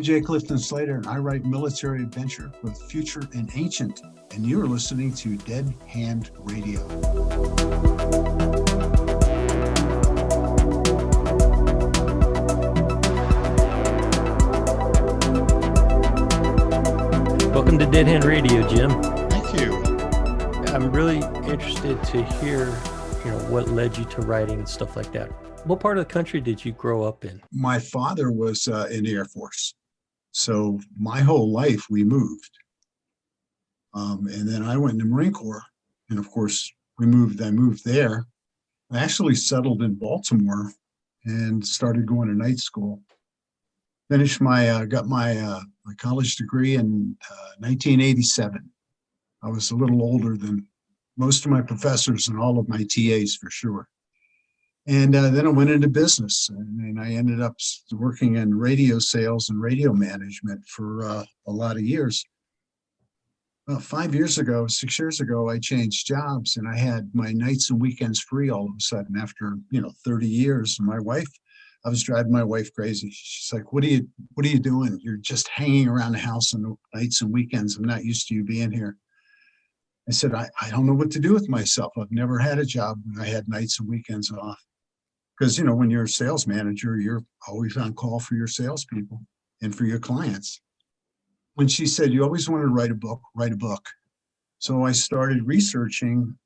J. Clifton Slater, and I write military adventure with future and ancient, and you're listening to Dead Hand Radio. Welcome to Dead Hand Radio, Jim. Thank you. I'm really interested to hear, what led you to writing and stuff like that. What part of the country did you grow up in? My father was in the Air Force. So my whole life we moved. And then I went in the Marine Corps. And of course, I moved there. I actually settled in Baltimore and started going to night school. Finished got my college degree in 1987. I was a little older than most of my professors and all of my TAs for sure. And then I went into business, and I ended up working in radio sales and radio management for a lot of years. Well, 6 years ago, I changed jobs, and I had my nights and weekends free all of a sudden after 30 years. And I was driving my wife crazy. She's like, "What are you doing? You're just hanging around the house on the nights and weekends. I'm not used to you being here." I said, I don't know what to do with myself. I've never had a job when I had nights and weekends off. Because, when you're a sales manager, you're always on call for your salespeople and for your clients. When she said, "You always wanted to write a book." So I started researching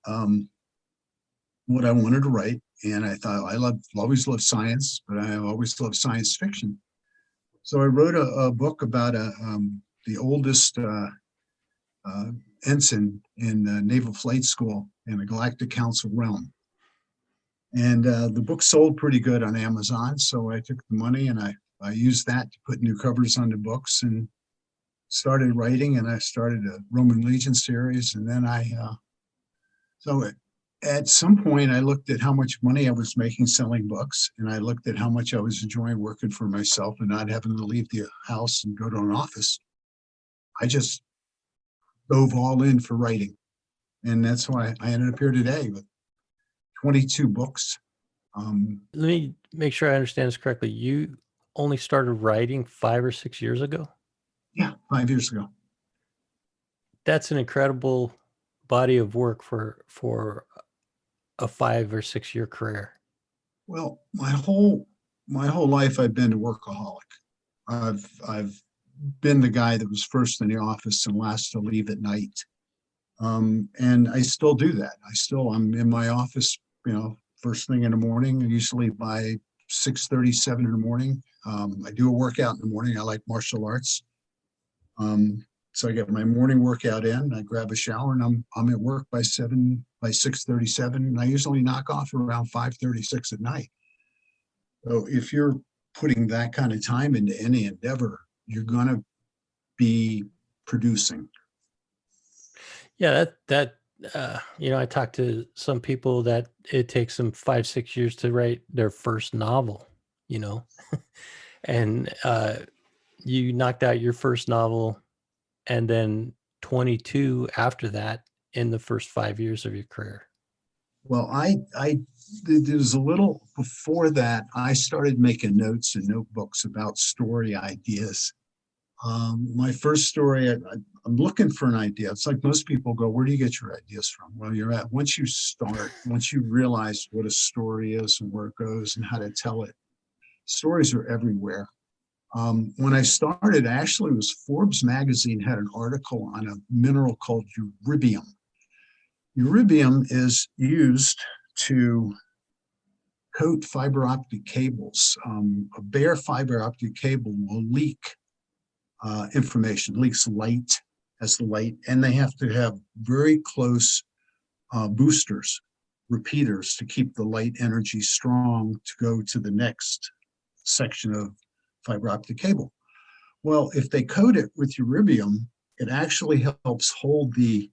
what I wanted to write. And I thought, always loved science, but I always loved science fiction. So I wrote a book about the oldest ensign in the Naval Flight School in the Galactic Council realm. And the book sold pretty good on Amazon. So I took the money and I used that to put new covers on the books and started writing. And I started a Roman Legion series. And then at some point I looked at how much money I was making selling books. And I looked at how much I was enjoying working for myself and not having to leave the house and go to an office. I just dove all in for writing. And that's why I ended up here today with 22 books. Let me make sure I understand this correctly. You only started writing 5 or 6 years ago? Yeah, 5 years ago. That's an incredible body of work for a 5 or 6 year career. Well, my whole life I've been a workaholic. I've been the guy that was first in the office and last to leave at night. And I still do that. I'm in my office, first thing in the morning, and usually by 6:37 in the morning. I do a workout in the morning. I like martial arts. So I get my morning workout in, I grab a shower, and I'm at work by 6:37, and I usually knock off around 5:36 at night. So if you're putting that kind of time into any endeavor, you're going to be producing. Yeah, I talked to some people that it takes them 5-6 years to write their first novel, and you knocked out your first novel and then 22 after that in the first 5 years of your career. Well, there was a little before that. I started making notes and notebooks about story ideas. My first story, I'm looking for an idea. It's like most people go, "Where do you get your ideas from?" Well, once you realize what a story is and where it goes and how to tell it, stories are everywhere. When I started, actually, it was Forbes magazine had an article on a mineral called uribium. Uribium is used to coat fiber optic cables. A bare fiber optic cable will leak information, leaks light as the light, and they have to have very close boosters, repeaters, to keep the light energy strong to go to the next section of fiber optic cable. Well, if they coat it with uribium, it actually helps hold the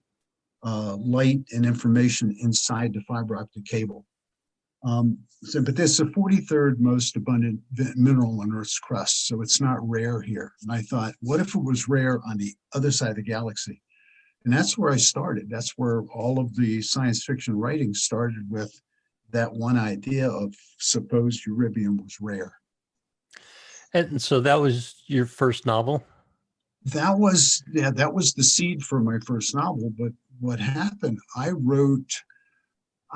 light and information inside the fiber optic cable. But this is the 43rd most abundant mineral on Earth's crust, so it's not rare here. And I thought, what if it was rare on the other side of the galaxy? And that's where I started. That's where all of the science fiction writing started, with that one idea of suppose uribium was rare. And so that was your first novel? That was the seed for my first novel. But what happened, I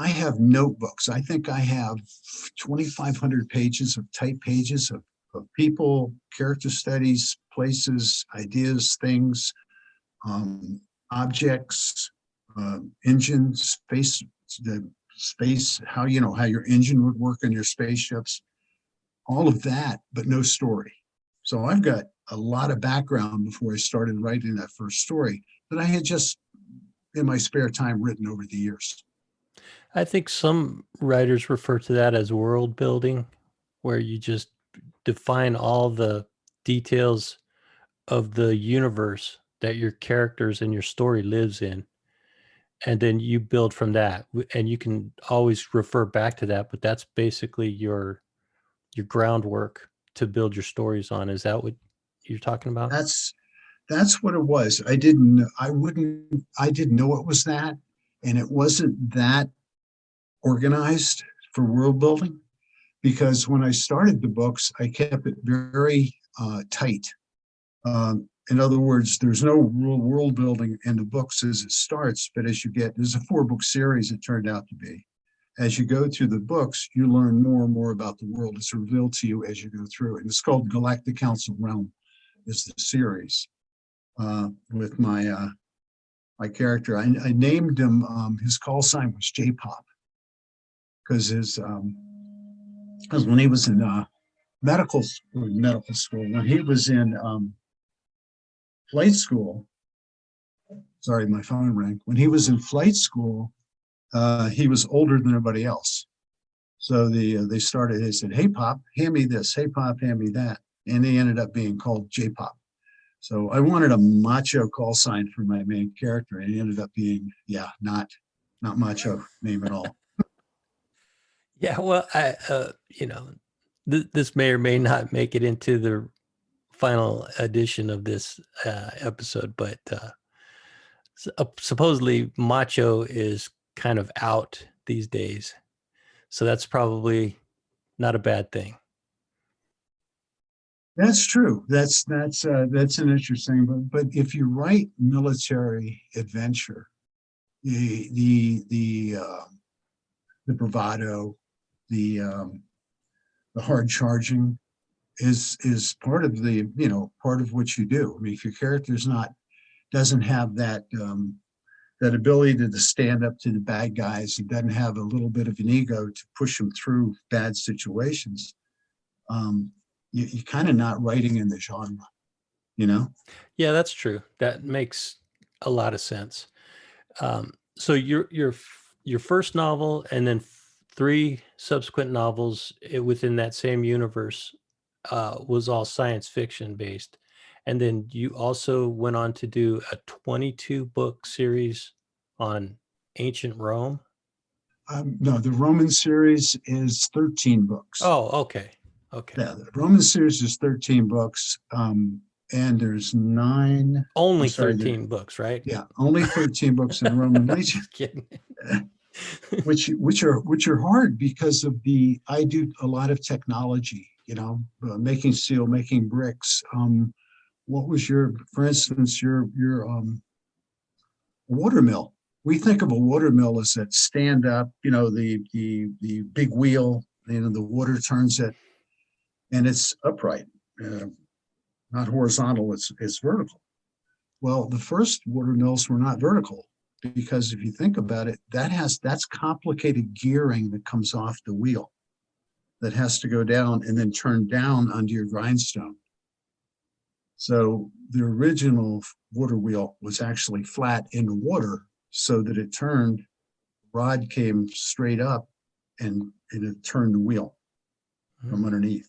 have notebooks. I think I have 2,500 pages of typed pages of people, character studies, places, ideas, things, um, objects, engine, space, how how your engine would work on your spaceships, all of that, but no story. So I've got a lot of background before I started writing that first story that I had just in my spare time written over the years. I think some writers refer to that as world building, where you just define all the details of the universe that your characters and your story lives in, and then you build from that. And you can always refer back to that, but that's basically your groundwork to build your stories on. Is that what you're talking about? That's that's what it was. I didn't know it was that, and it wasn't that organized for world building, because when I started the books, I kept it very tight. In other words, there's no real world building in the books as it starts, but as you get, there's a 4-book series it turned out to be. As you go through the books, you learn more and more about the world. It's revealed to you as you go through it. And it's called Galactic Council Realm, is the series. With my character, I named him. His call sign was J-Pop, because because when he was in medical school, when he was in flight school. Sorry, my phone rang. When he was in flight school, he was older than everybody else. So they started. They said, "Hey Pop, hand me this. Hey Pop, hand me that," and he ended up being called J-Pop. So I wanted a macho call sign for my main character, and he ended up being, not macho name at all. Yeah, well, this may or may not make it into the final edition of this episode, but supposedly macho is kind of out these days. So that's probably not a bad thing. That's true. That's an interesting. But if you write military adventure, the bravado, the hard charging is part of part of what you do. I mean, if your character's not doesn't have that ability to stand up to the bad guys, and doesn't have a little bit of an ego to push them through bad situations, you're kind of not writing in the genre, you know? Yeah, that's true. That makes a lot of sense. So your first novel and then 3 subsequent novels within that same universe was all science fiction based. And then you also went on to do a 22 book series on ancient Rome. No, the Roman series is 13 books. Oh, okay. Okay. Yeah, the Roman series is 13 books. And there's 9. I'm Only sorry, 13 books, right? yeah, only 13 books in the Roman Legion, Just kidding. which are hard because of I do a lot of technology, making steel, making bricks. What was for instance, your water mill? We think of a water mill as that stand up, the big wheel, the water turns it, and it's upright, not horizontal, it's vertical. Well, the first water mills were not vertical, because if you think about it, that's complicated gearing that comes off the wheel that has to go down and then turn down under your grindstone. So the original water wheel was actually flat in the water, so that it turned, rod came straight up, and it turned the wheel from underneath.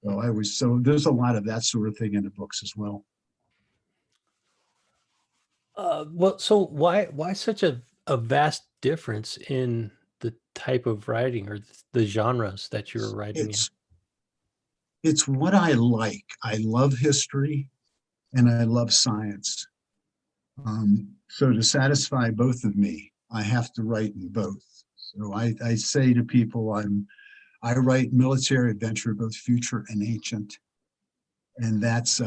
So there's a lot of that sort of thing in the books as well. Well, so why such a vast difference in the type of writing or the genres that you were writing in? It's what I like. I love history and I love science. So to satisfy both of me, I have to write in both. So I say to people, I write military adventure, both future and ancient. And that's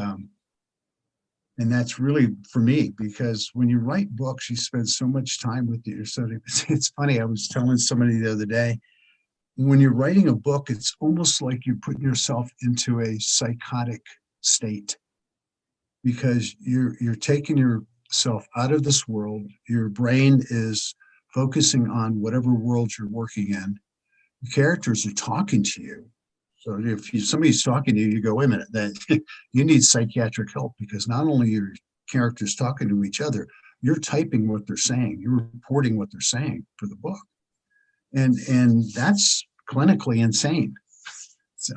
really for me, because when you write books, you spend so much time with it. So it's funny. I was telling somebody the other day, when you're writing a book, it's almost like you're putting yourself into a psychotic state, because you're taking yourself out of this world. Your brain is focusing on whatever world you're working in. The characters are talking to you. So if somebody's talking to you, you go, wait a minute, that you need psychiatric help, because not only are your characters talking to each other, you're typing what they're saying, you're reporting what they're saying for the book. And that's clinically insane. So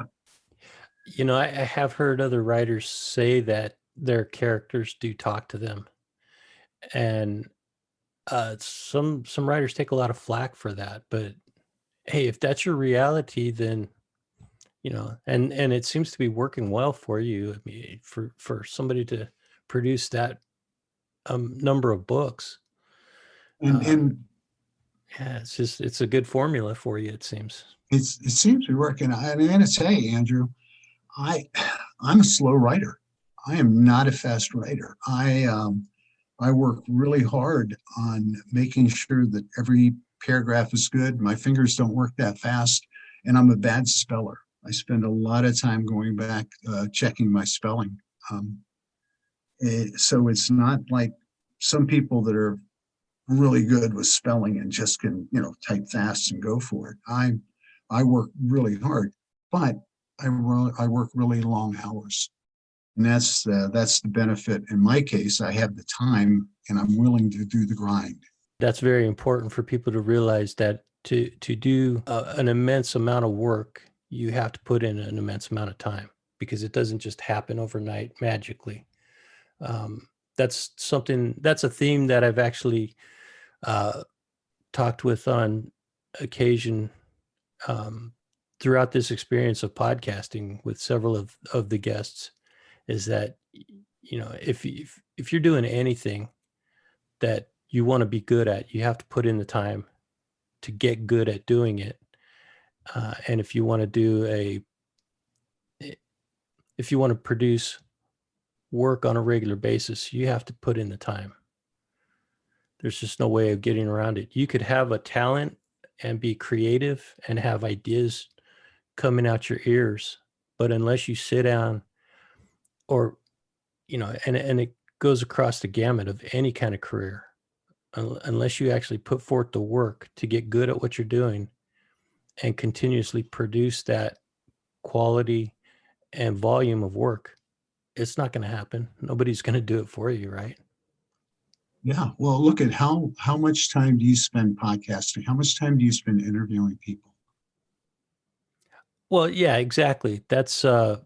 I have heard other writers say that their characters do talk to them, and some writers take a lot of flack for that. But hey, if that's your reality, then and it seems to be working well for you. I mean, for somebody to produce that number of books, and yeah, it's a good formula for you, it seems. it seems to be working. And I gotta say, Andrew, I'm a slow writer. I am not a fast writer. I work really hard on making sure that every paragraph is good. My fingers don't work that fast, and I'm a bad speller. I spend a lot of time going back, checking my spelling. So it's not like some people that are really good with spelling and just can, type fast and go for it. I work really hard, but I work really long hours. And that's the benefit. In my case, I have the time and I'm willing to do the grind. That's very important for people to realize, that to do an immense amount of work, you have to put in an immense amount of time, because it doesn't just happen overnight magically. That's a theme that I've actually talked with on occasion throughout this experience of podcasting with several of the guests, is that if you're doing anything that you want to be good at, you have to put in the time to get good at doing it. And if you want to produce work on a regular basis, you have to put in the time. There's just no way of getting around it. You could have a talent and be creative and have ideas coming out your ears, but unless you sit down, or and it goes across the gamut of any kind of career, unless you actually put forth the work to get good at what you're doing and continuously produce that quality and volume of work, it's not going to happen. Nobody's going to do it for you, right? Yeah. Well, look at how much time do you spend podcasting? How much time do you spend interviewing people? Well, yeah, exactly. That's and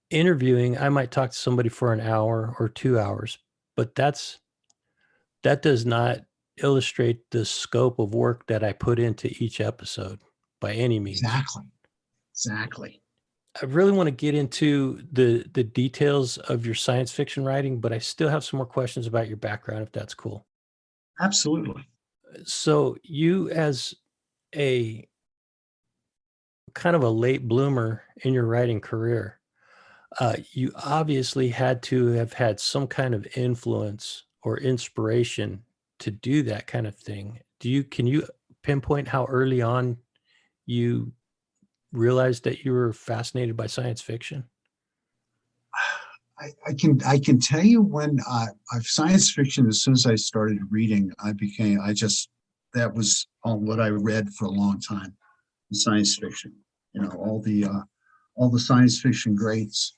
interviewing, I might talk to somebody for an hour or 2 hours, but that does not illustrate the scope of work that I put into each episode by any means. Exactly. I really want to get into the details of your science fiction writing, but I still have some more questions about your background, if that's cool. Absolutely. So you, as a kind of a late bloomer in your writing career, you obviously had to have had some kind of influence or inspiration to do that kind of thing. Can you pinpoint how early on you realized that you were fascinated by science fiction? I can tell you when I've science fiction, as soon as I started reading, that was all what I read for a long time, science fiction, all the science fiction greats.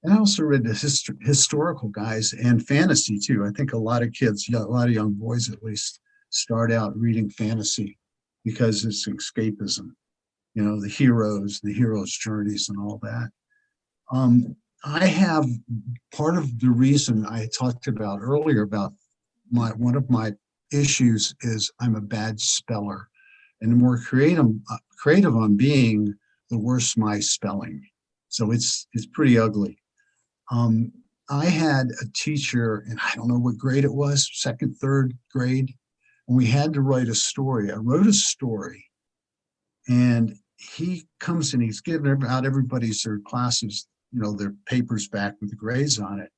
And I also read the historical guys and fantasy too. I think a lot of kids, a lot of young boys at least, start out reading fantasy because it's escapism, the heroes' journeys and all that. I have part of the reason I talked about earlier about one of my issues is I'm a bad speller, and the more creative I'm being, the worse my spelling. So it's pretty ugly. I had a teacher, and I don't know what grade it was, second, third grade, and we had to write a story. I wrote a story, And he comes and he's giving out everybody's their classes, their papers back with the grades on it.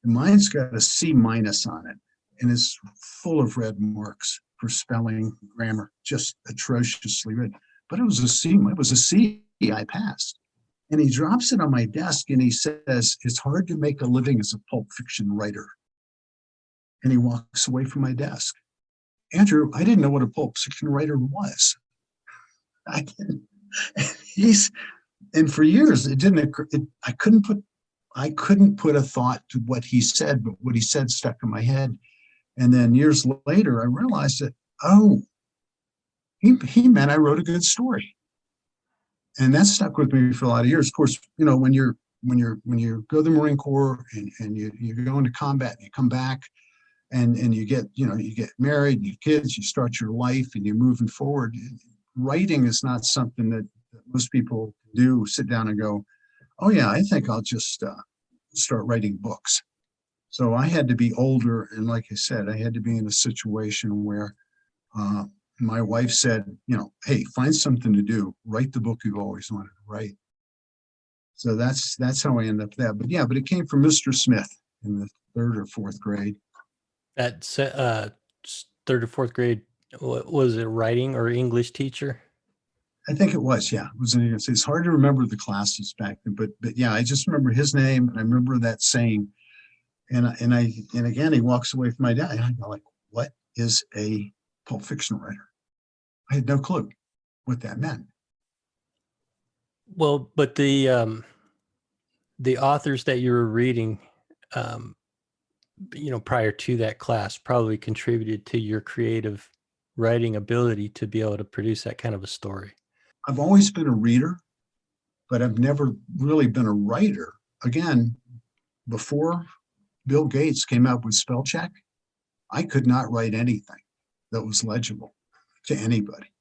And mine's got a C- on it, and it's full of red marks for spelling, grammar, just atrociously written. But it was a C. It was a C. I passed. And he drops it on my desk and he says, "It's hard to make a living as a pulp fiction writer." And he walks away from my desk. Andrew, I didn't know what a pulp fiction writer was. I didn't. He's and for years it didn't occur. I couldn't put a thought to what he said, but what he said stuck in my head. And then years later, I realized that, oh, he meant I wrote a good story. And that stuck with me for a lot of years. Of course, when you go to the Marine Corps and you go into combat and you come back and you get married, you have kids, you start your life and you're moving forward. Writing is not something that most people do, sit down and go, "Oh yeah, I think I'll just start writing books." So I had to be older. And like I said, I had to be in a situation where my wife said, "Hey, find something to do, write the book you've always wanted to write." So that's how I ended up there. But it came from Mr. Smith in the third or fourth grade. That third or fourth grade, was it writing or English teacher? I think it was, yeah. It's hard to remember the classes back then, but yeah, I just remember his name and I remember that saying. And again, he walks away from my dad. And I go like, "What is a pulp fiction writer?" I had no clue what that meant. Well, but the authors that you were reading, um, prior to that class probably contributed to your creative writing ability to be able to produce that kind of a story. I've always been a reader, but I've never really been a writer. Again, before Bill Gates came out with spell check, I could not write anything that was legible to anybody.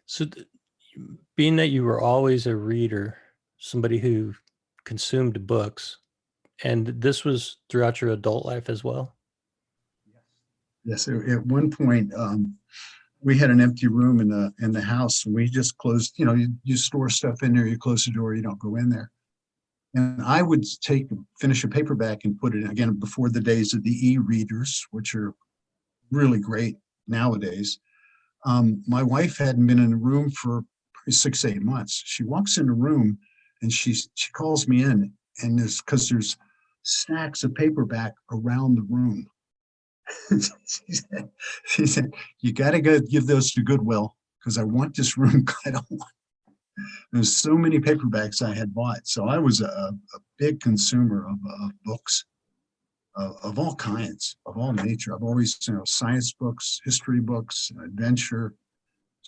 So being that you were always a reader, somebody who consumed books, and this was throughout your adult life as well? Yes, at one point, we had an empty room in the house, and we just closed. You store stuff in there, you close the door, you don't go in there. And I would finish a paperback and put it in, again, before the days of the e-readers, which are really great nowadays. My wife hadn't been in the room for 6-8 months. She walks in the room and she calls me in, and there's stacks of paperback around the room. she said, "You got to go give those to Goodwill because I want this room cut off." There's so many paperbacks I had bought. So I was a big consumer of books of all kinds, of all nature. I've always, science books, history books, adventure,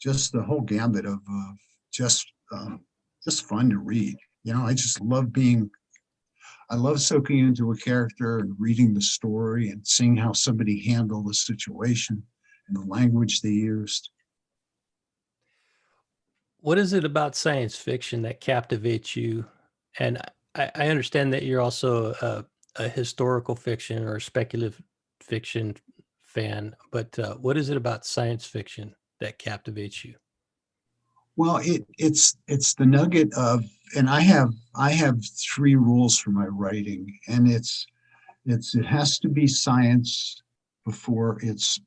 just the whole gambit of just fun to read. I just I love soaking into a character and reading the story and seeing how somebody handled the situation and the language they used. What is it about science fiction that captivates you? And I understand that you're also a historical fiction or speculative fiction fan, but what is it about science fiction that captivates you? Well, it's the nugget of, and I have 3 rules for my writing, and it has to be science before it's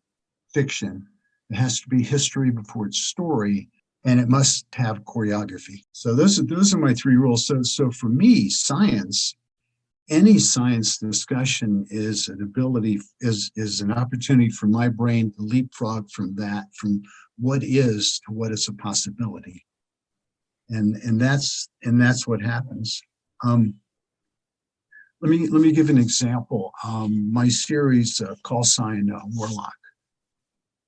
fiction. It has to be history before it's story, and it must have choreography. So those are my 3 rules. So for me, any science discussion is an opportunity for my brain to leapfrog from what is to what is a possibility, and that's what happens. Let me give an example. My series, Call Sign Warlock.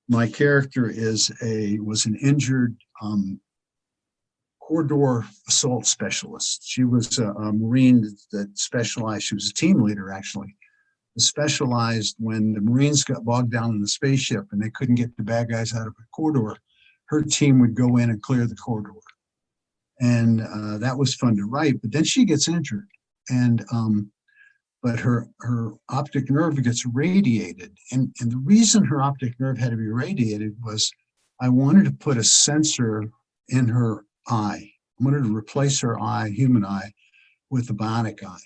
My character was an injured corridor assault specialist. She was a Marine that specialized. She was a team leader, actually, specialized when the Marines got bogged down in the spaceship and they couldn't get the bad guys out of the corridor. Her team would go in and clear the corridor, and that was fun to write. But then she gets injured, and but her optic nerve gets radiated, and the reason her optic nerve had to be radiated was I wanted to put a sensor in her eye. I wanted to replace her eye, human eye, with a bionic eye.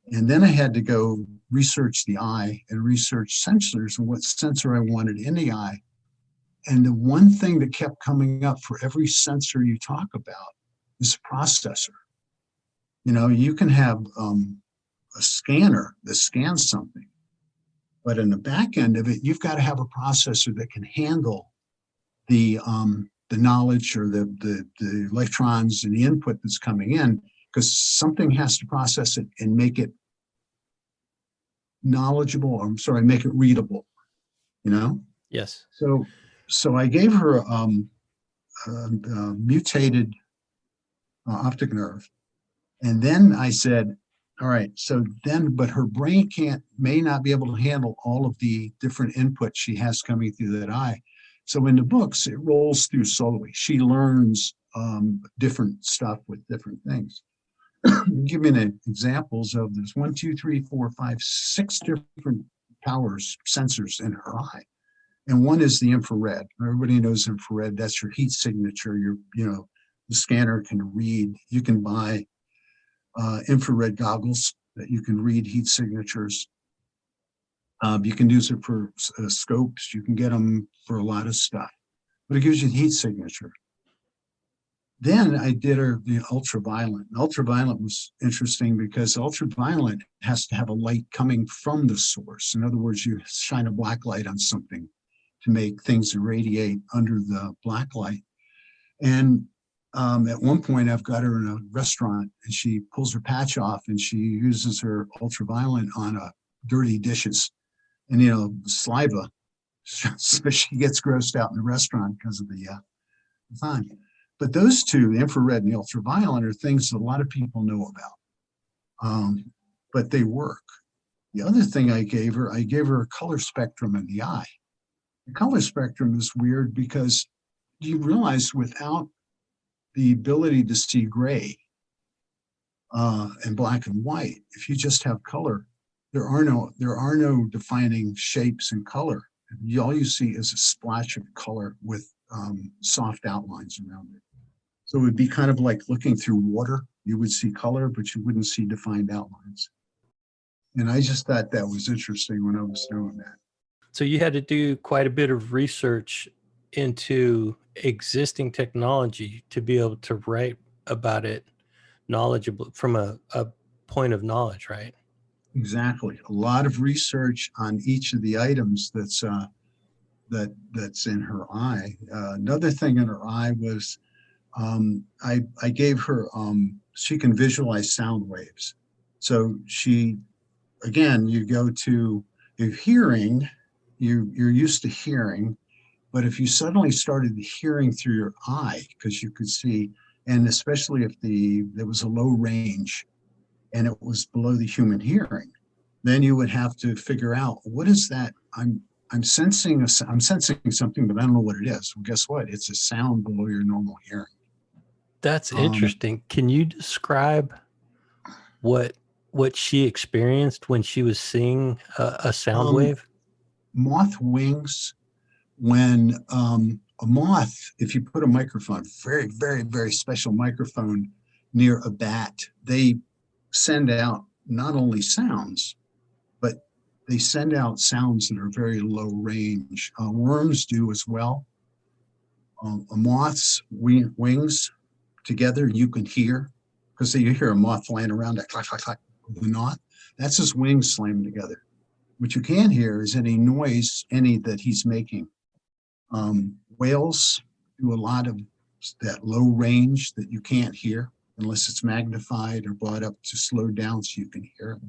And then I had to go research the eye and research sensors and what sensor I wanted in the eye. And the one thing that kept coming up for every sensor you talk about is a processor. You know, you can have a scanner that scans something, but in the back end of it, you've got to have a processor that can handle the knowledge or the electrons and the input that's coming in, because something has to process it and make it knowledgeable, or I'm sorry, make it readable, you know? Yes. So I gave her mutated optic nerve. And then I said, all right, so then, but her brain may not be able to handle all of the different inputs she has coming through that eye. So in the books, it rolls through slowly. She learns different stuff with different things. Give me examples of there's 1, 2, 3, 4, 5, 6 different powers, sensors in her eye. And one is the infrared. Everybody knows infrared. That's your heat signature. The scanner can read. You can buy infrared goggles that you can read heat signatures. You can use it for scopes. You can get them for a lot of stuff, but it gives you the heat signature. Then I did the ultraviolet. Ultraviolet was interesting because ultraviolet has to have a light coming from the source. In other words, you shine a black light on something to make things irradiate under the black light. And at one point, I've got her in a restaurant and she pulls her patch off and she uses her ultraviolet on dirty dishes and, saliva. So she gets grossed out in the restaurant because of the time. But those two, the infrared and the ultraviolet, are things that a lot of people know about, but they work. The other thing I gave her a color spectrum in the eye. The color spectrum is weird because you realize without the ability to see gray and black and white, if you just have color, there are no defining shapes and color. All you see is a splash of color with soft outlines around it. So it would be kind of like looking through water. You would see color, but you wouldn't see defined outlines. And I just thought that was interesting when I was doing that. So you had to do quite a bit of research into existing technology to be able to write about it knowledgeable from a point of knowledge, right? Exactly. A lot of research on each of the items that's in her eye. Another thing in her eye was I gave her, she can visualize sound waves. So again, you go to your hearing, you're used to hearing, but if you suddenly started hearing through your eye, because you could see, and especially if there was a low range and it was below the human hearing, then you would have to figure out, what is that? I'm sensing something, but I don't know what it is. Well, guess what? It's a sound below your normal hearing. That's interesting. Can you describe what she experienced when she was seeing a sound wave? Moth wings, when a moth, if you put a microphone, very, very, very special microphone near a bat, they send out not only sounds, but they send out sounds that are very low range. Worms do as well. A moth's wings together, you can hear, because you hear a moth flying around, that clack, clack, clack, with the knot. That's his wings slammed together. What you can't hear is any noise, that he's making. Whales do a lot of that low range that you can't hear unless it's magnified or brought up to slow down so you can hear it.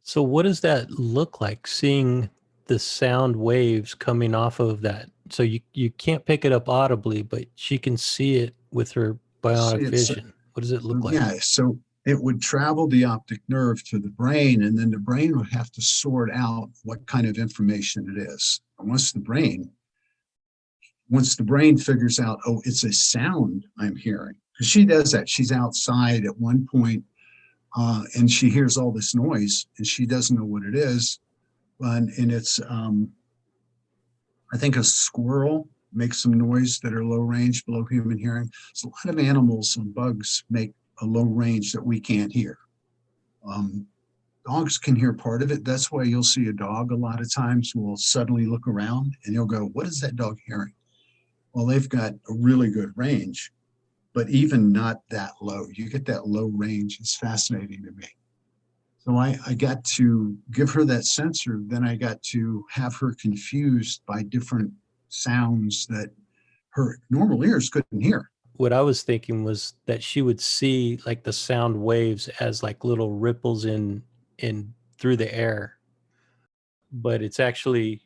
So what does that look like, seeing the sound waves coming off of that? So you can't pick it up audibly, but she can see it with her bionic vision. What does it look like? Yeah, so it would travel the optic nerve to the brain, and then the brain would have to sort out what kind of information it is. And once the brain figures out, oh, it's a sound I'm hearing, because she does that. She's outside at one point, and she hears all this noise, and she doesn't know what it is. And it's, I think, a squirrel make some noise that are low range, below human hearing. So a lot of animals and bugs make a low range that we can't hear. Dogs can hear part of it. That's why you'll see a dog a lot of times will suddenly look around and you'll go, what is that dog hearing? Well, they've got a really good range, but even not that low. You get that low range. It's fascinating to me. So I got to give her that sensor. Then I got to have her confused by different sounds that her normal ears couldn't hear. What I was thinking was that she would see like the sound waves as like little ripples in through the air, but it's actually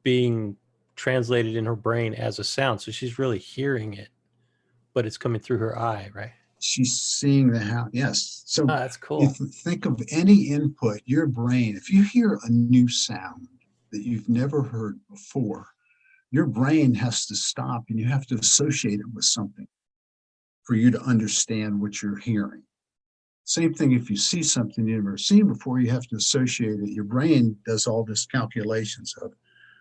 being translated in her brain as a sound. So she's really hearing it, but it's coming through her eye, right? She's seeing the house. Yes. So Oh, that's if cool. you think of any input, your brain, if you hear a new sound that you've never heard before, your brain has to stop and you have to associate it with something for you to understand what you're hearing. Same thing if you see something you've never seen before, you have to associate it. Your brain does all this calculations of,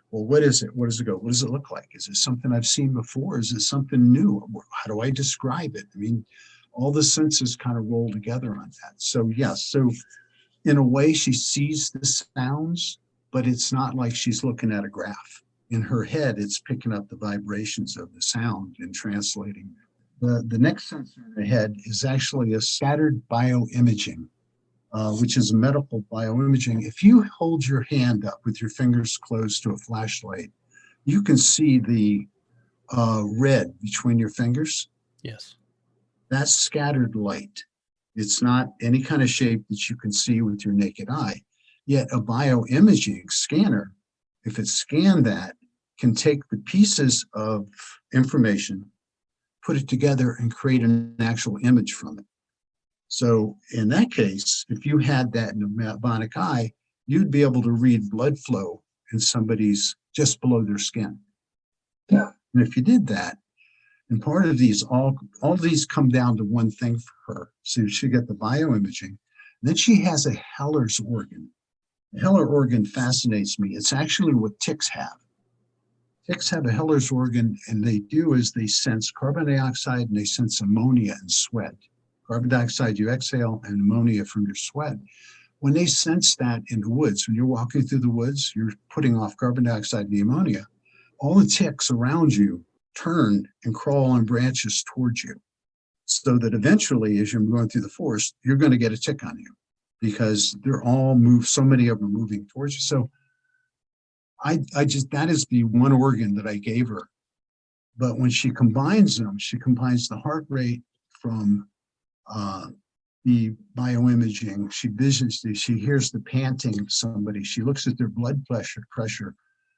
well, what is it? What does it go? What does it look like? Is it something I've seen before? Is it something new? How do I describe it? I mean, all the senses kind of roll together on that. So yes, so in a way she sees the sounds, but it's not like she's looking at a graph. In her head, it's picking up the vibrations of the sound and translating. The next sensor in the head is actually a scattered bioimaging, which is medical bioimaging. If you hold your hand up with your fingers closed to a flashlight, you can see the red between your fingers. Yes. That's scattered light. It's not any kind of shape that you can see with your naked eye. Yet a bioimaging scanner, if it scanned that, can take the pieces of information, put it together, and create an actual image from it. So in that case, if you had that mnemonic eye, you'd be able to read blood flow in somebody's just below their skin. Yeah. And if you did that, and part of these, all of these come down to one thing for her. So she got the bioimaging. Then she has a Heller's organ. The Heller organ fascinates me. It's actually what ticks have. Ticks have a Heller's organ, and they do is they sense carbon dioxide and they sense ammonia and sweat. Carbon dioxide you exhale and ammonia from your sweat. When they sense that in the woods, when you're walking through the woods, you're putting off carbon dioxide and the ammonia, all the ticks around you turn and crawl on branches towards you, so that eventually, as you're going through the forest, you're going to get a tick on you because they're all moved. So many of them are moving towards you. So I just, that is the one organ that I gave her. But when she combines them, she combines the heart rate from the bioimaging. She hears the panting of somebody. She looks at their blood pressure.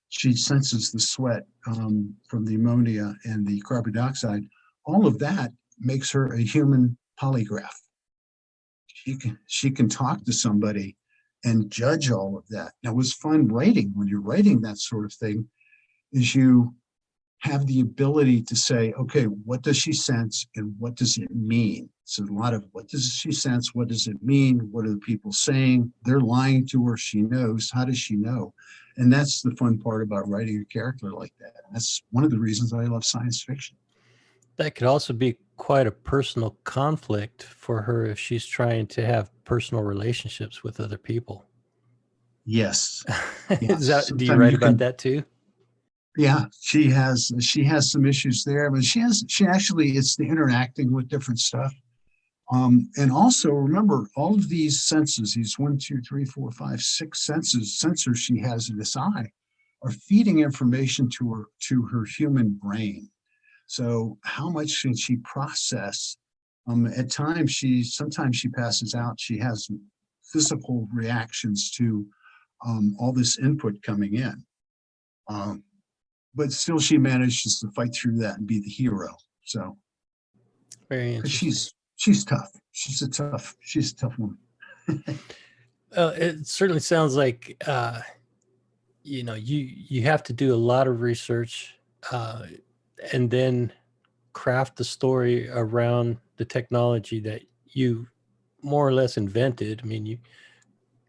She senses the sweat from the ammonia and the carbon dioxide. All of that makes her a human polygraph. She can talk to somebody and judge all of that. Now, it was fun writing. When you're writing that sort of thing, is you have the ability to say, okay, what does she sense and what does it mean? So a lot of what does she sense? What does it mean? What are the people saying? They're lying to her. She knows. How does she know? And that's the fun part about writing a character like that. That's one of the reasons I love science fiction. That could also be quite a personal conflict for her if she's trying to have personal relationships with other people. Yes. Is Yes. that, do you Sometimes write you about can, that too? yeah, she has some issues there, but she actually, it's the interacting with different stuff. And also remember all of these senses, these 1, 2, 3, 4, 5, 6 sensors she has in this eye are feeding information to her human brain. So how much can she process? At times sometimes she passes out. She has physical reactions to all this input coming in. But still she manages to fight through that and be the hero. So Very because interesting. she's tough. She's a tough woman. It certainly sounds like you have to do a lot of research and then craft the story around the technology that you more or less invented. I mean, you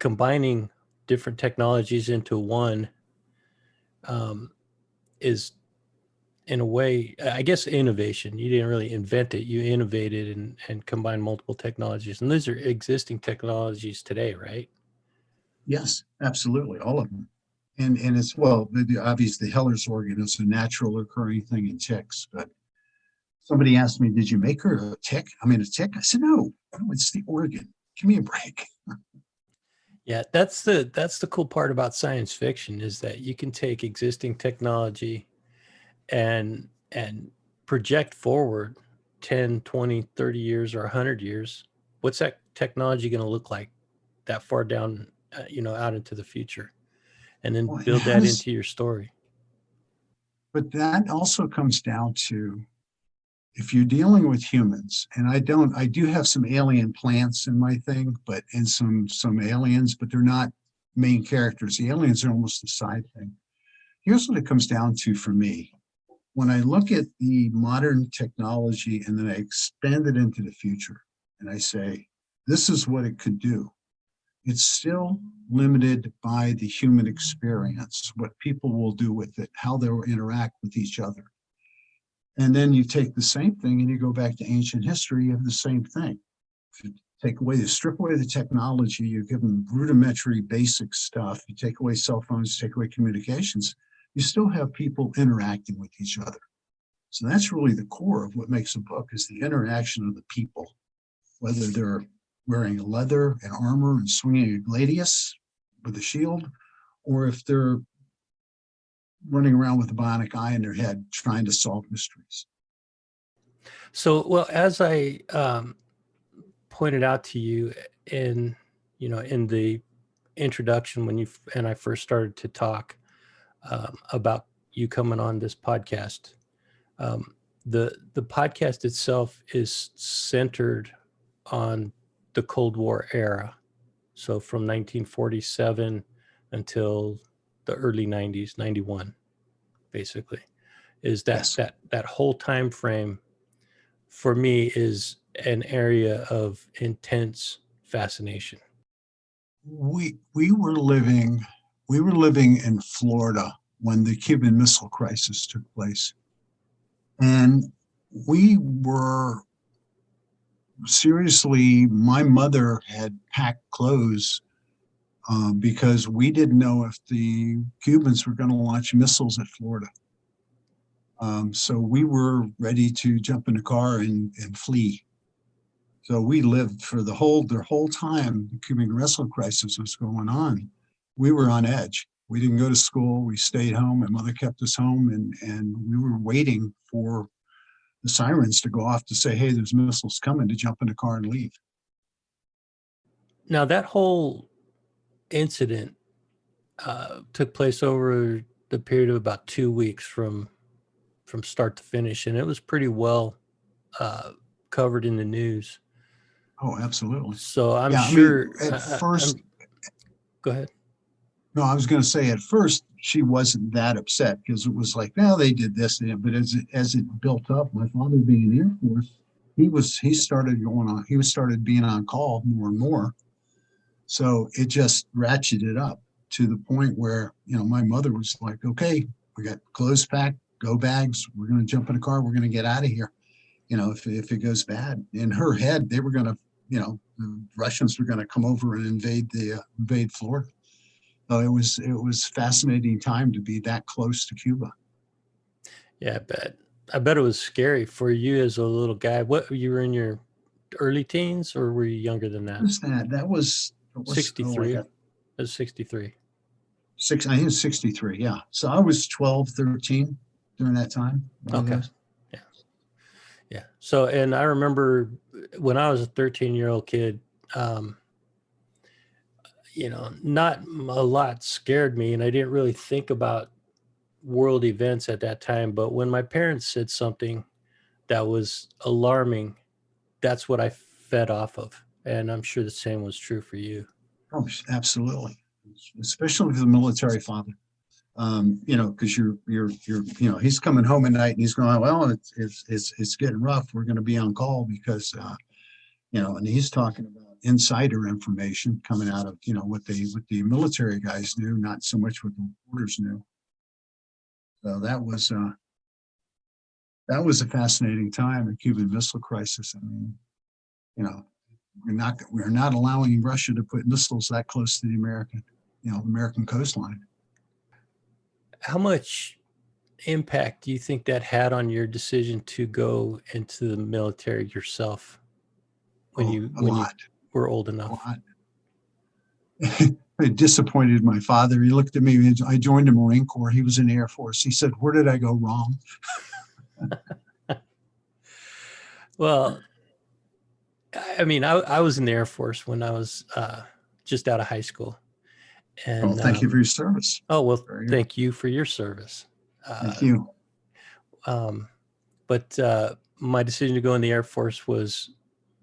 combining different technologies into one um, is in a way, I guess innovation. You didn't really invent it. You innovated and combined multiple technologies. And those are existing technologies today, right? Yes, absolutely, all of them. And it's, well, obviously Heller's organ is a natural occurring thing in ticks, but somebody asked me, did you make her a tick? I mean, a tick? I said, no, it's the organ. Give me a break. Yeah, that's the cool part about science fiction is that you can take existing technology and project forward 10, 20, 30 years or 100 years. What's that technology going to look like that far down, out into the future? And then Well, and build how that does, into your story. but that also comes down to, if you're dealing with humans, and I do have some alien plants in my thing, but and some aliens, but they're not main characters. The aliens are almost a side thing. Here's what it comes down to for me. When I look at the modern technology and then I expand it into the future and I say, this is what it could do, it's still limited by the human experience, what people will do with it, how they'll interact with each other. And then you take the same thing and you go back to ancient history, you have the same thing. If you strip away the technology, you give them rudimentary basic stuff, you take away cell phones, take away communications, you still have people interacting with each other. So that's really the core of what makes a book, is the interaction of the people, whether they're wearing leather and armor and swinging a gladius with a shield, or if they're running around with a bionic eye in their head trying to solve mysteries. So, well, as I pointed out to you in, in the introduction when you and I first started to talk about you coming on this podcast, um, the podcast itself is centered on the Cold War era. So from 1947 until the early 90s, 91, basically, is that Yes, that whole time frame for me is an area of intense fascination. we were living in Florida when the Cuban Missile Crisis took place, and we were seriously. My mother had packed clothes because we didn't know if the Cubans were going to launch missiles at Florida. So we were ready to jump in the car and flee. So we lived for the whole time the Cuban Missile Crisis was going on. We were on edge. We didn't go to school. We stayed home. My mother kept us home, and we were waiting for the sirens to go off to say, "Hey, there's missiles coming," to jump in the car and leave. Now that whole incident took place over the period of about 2 weeks from start to finish, and it was pretty well uh, covered in the news. Oh, absolutely. So I'm Yeah, I mean, sure. at first, Go ahead. no, I was going to say at first she wasn't that upset because it was like, well, they did this, but as it built up, my father being in the Air Force, he started going on, he was started being on call more and more. So it just ratcheted up to the point where, my mother was like, okay, we got clothes packed, go bags, we're going to jump in a car, we're going to get out of here. If it goes bad. In her head, they were going to, the Russians were going to come over and invade Florida. So it was fascinating time to be that close to Cuba. Yeah, I bet it was scary for you as a little guy. What, you were in your early teens or were you younger than What that? was that? I 63. got It was 63. six. I think it was 63. Yeah. So I was 12, 13 during that time. One of Okay. those. Yeah. Yeah. So, and I remember when I was a 13-year-old kid, um, not a lot scared me, and I didn't really think about world events at that time. But when my parents said something that was alarming, that's what I fed off of. And I'm sure the same was true for you. Oh, absolutely. Especially with the military father. Because he's coming home at night and he's going, well, it's getting rough. We're going to be on call because, and he's talking about insider information coming out of, what the military guys knew, not so much what the reporters knew. So that was, that was a fascinating time, the Cuban Missile Crisis. I mean, you know, we're not allowing Russia to put missiles that close to the American coastline. How much impact do you think that had on your decision to go into the military yourself when Oh, you were old a enough? lot. It disappointed my father. He looked at me. I joined the Marine Corps. He was in the Air Force. He said, "Where did I go wrong?" Well, I mean, I was in the Air Force when I was just out of high school. Well, And thank you for your service. oh, well, Very good. thank you for your service. Thank you. Um, but my decision to go in the Air Force was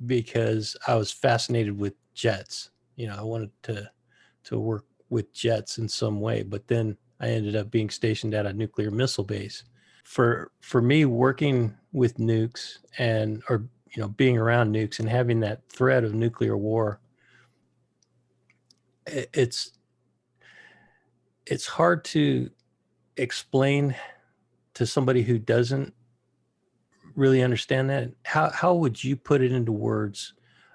because I was fascinated with jets. You know, I wanted to work with jets in some way. But then I ended up being stationed at a nuclear missile base. For me, working with nukes or being around nukes and having that threat of nuclear war, it's hard to explain to somebody who doesn't really understand that. How would you put it into words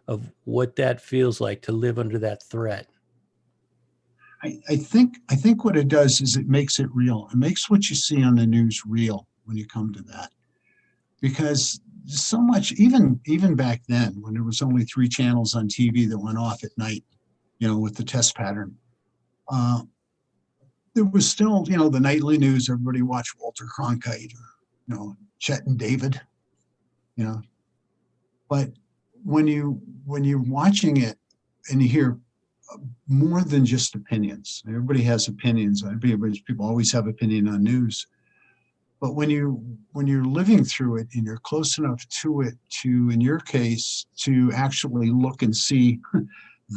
of what that feels like to live under that threat? I think what it does is it makes it real. It makes what you see on the news real when you come to that. Because so much, even back then, when there was only 3 channels on TV that went off at night, with the test pattern, uh, there was still, the nightly news. Everybody watched Walter Cronkite, or, Chet and David, you know. But when you're watching it and you hear more than just opinions, everybody has opinions. People always have opinion on news. But when you're living through it and you're close enough to it to, in your case, to actually look and see,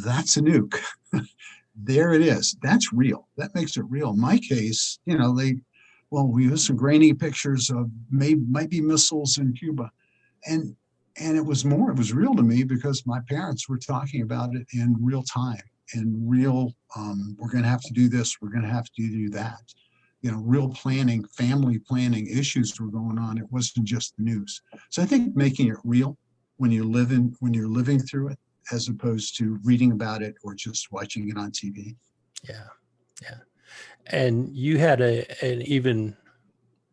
that's a nuke. There it is. That's real. That makes it real. In my case, we used some grainy pictures of might be missiles in Cuba. And it was real to me because my parents were talking about it in real time and real, we're going to have to do this, we're going to have to do that. Real planning, family planning issues were going on. It wasn't just the news. So I think making it real when you're living through it, as opposed to reading about it or just watching it on TV. Yeah, yeah. And you had an even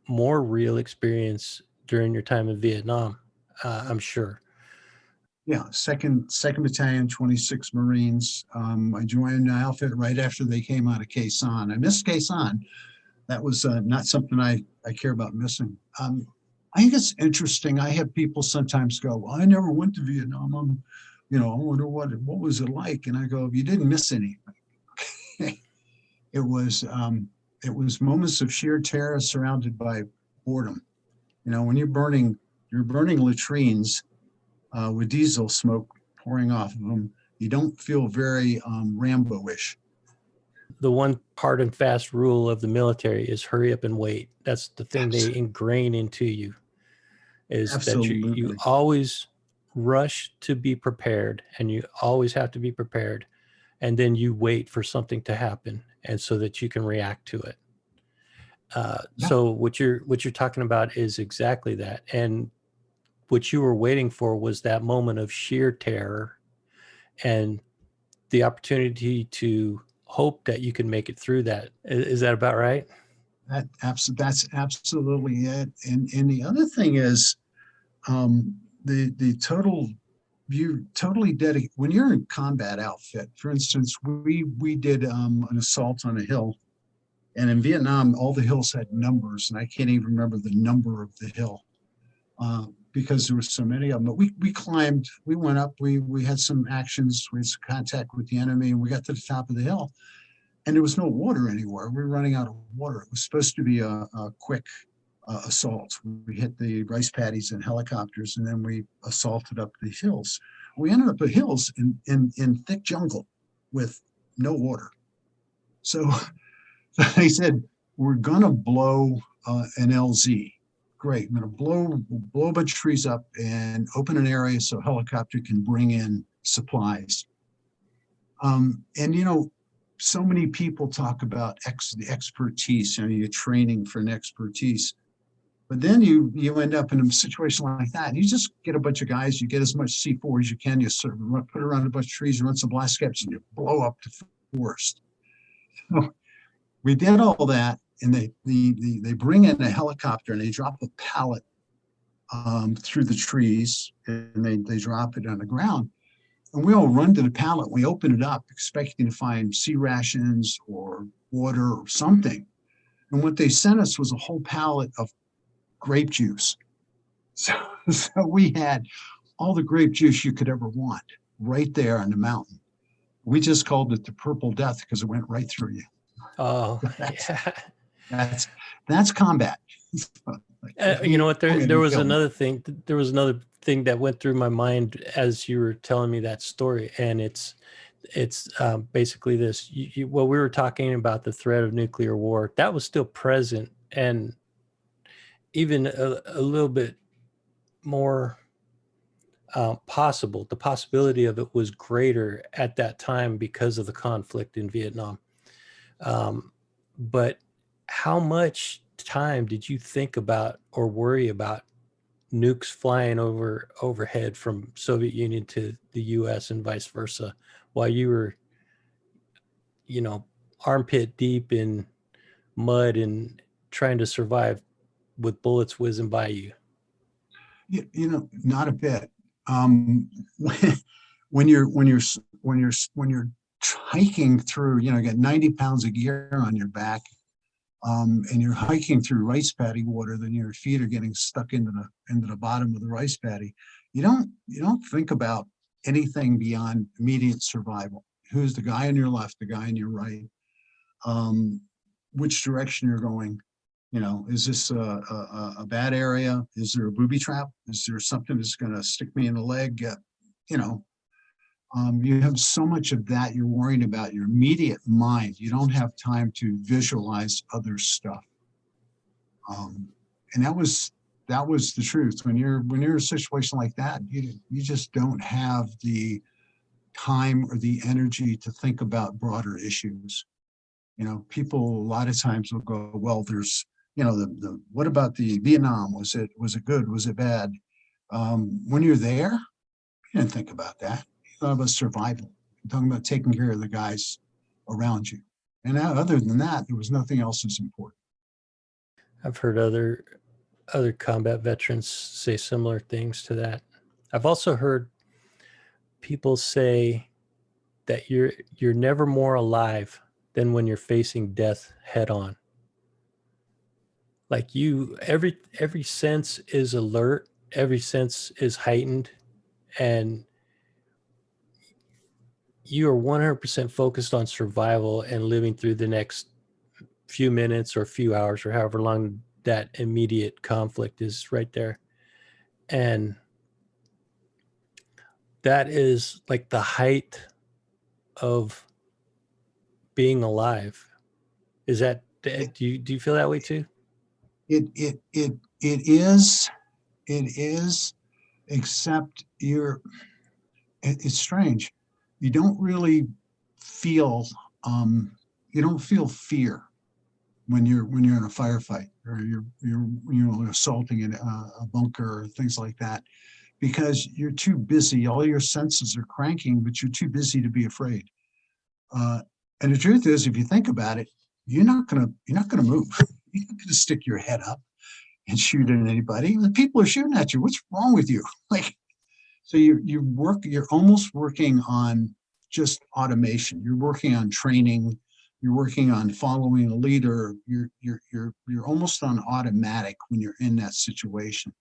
more real experience during your time in Vietnam, I'm sure. Yeah, second battalion, 26 Marines. I joined the outfit right after they came out of Khe Sanh. I missed Khe Sanh. That was not something I care about missing. I think it's interesting. I have people sometimes go, "Well, I never went to Vietnam. I wonder what was it like?" And I go, "You didn't miss anything." It was moments of sheer terror surrounded by boredom. When you're burning latrines with diesel smoke pouring off of them, you don't feel very Rambo-ish. The one hard and fast rule of the military is hurry up and wait. That's the thing they Absolutely. ingrain into you, is that you Absolutely. always rush to be prepared, and you always have to be prepared, and then you wait for something to happen and so that you can react to it. Yeah. So what you're talking about is exactly that. And what you were waiting for was that moment of sheer terror and the opportunity to hope that you can make it through that. Is that about right? That's absolutely it. And the other thing is, the total you totally dedicate when you're in combat outfit. For instance, we did an assault on a hill, and in Vietnam, all the hills had numbers, and I can't even remember the number of the hill because there were so many of them. But we climbed, we went up, we had some actions, we had some contact with the enemy, and we got to the top of the hill, and there was no water anywhere. We were running out of water. It was supposed to be a quick assault. We hit the rice paddies and helicopters, and then we assaulted up the hills. We ended up at hills in thick jungle with no water. So they said, "We're gonna blow an LZ. Great, I'm gonna blow a bunch of trees up and open an area so a helicopter can bring in supplies." And so many people talk about the expertise. You're training for an expertise. But then you end up in a situation like that, and you just get a bunch of guys, you get as much C4 as you can, you sort of put around a bunch of trees, run some blast skips, and you blow up the forest. So we did all that, and they bring in a helicopter and they drop a pallet through the trees, and they drop it on the ground. And we all run to the pallet. We open it up, expecting to find sea rations or water or something. And what they sent us was a whole pallet of grape juice. So, so we had all the grape juice you could ever want right there on the mountain. We just called it the purple death because it went right through you. Oh, That's yeah. that's combat. You know what? There was Killed. another thing. There was another thing that went through my mind as you were telling me that story, and it's basically this. Well, we were talking about the threat of nuclear war. That was still present, and even a little bit more possible. The possibility of it was greater at that time because of the conflict in Vietnam. But how much time did you think about or worry about nukes flying overhead from Soviet Union to the US and vice versa while you were, armpit deep in mud and trying to survive with bullets whizzing by you? Not a bit. Um, when you're hiking through, you get 90 pounds of gear on your back, and you're hiking through rice paddy water, then your feet are getting stuck into the bottom of the rice paddy. You don't think about anything beyond immediate survival. Who's the guy on your left, the guy on your right, which direction you're going. Is this a bad area? Is there a booby trap? Is there something that's going to stick me in the leg? You have so much of that you're worrying about your immediate mind. You don't have time to visualize other stuff. And that was the truth. When you're in a situation like that, you just don't have the time or the energy to think about broader issues. People a lot of times will go, well, there's, the what about the Vietnam? Was it good? Was it bad? When you're there, you didn't think about that. You thought about survival. You're talking about taking care of the guys around you. And other than that, there was nothing else that's important. I've heard other combat veterans say similar things to that. I've also heard people say that you're never more alive than when you're facing death head on. Like every sense is alert, every sense is heightened, and you are 100% focused on survival and living through the next few minutes or few hours or however long that immediate conflict is right there. And that is like the height of being alive. Is that, do you feel that way too? It is, except it's strange. You don't really feel, you don't feel fear when you're in a firefight or you're assaulting a bunker or things like that, because you're too busy. All your senses are cranking, but you're too busy to be afraid. And the truth is, if you think about it, you're not gonna move. You're not gonna stick your head up and shoot at anybody. The people are shooting at you. What's wrong with you? So you're almost working on just automation. You're working on training. You're working on following a leader. You're almost on automatic when you're in that situation.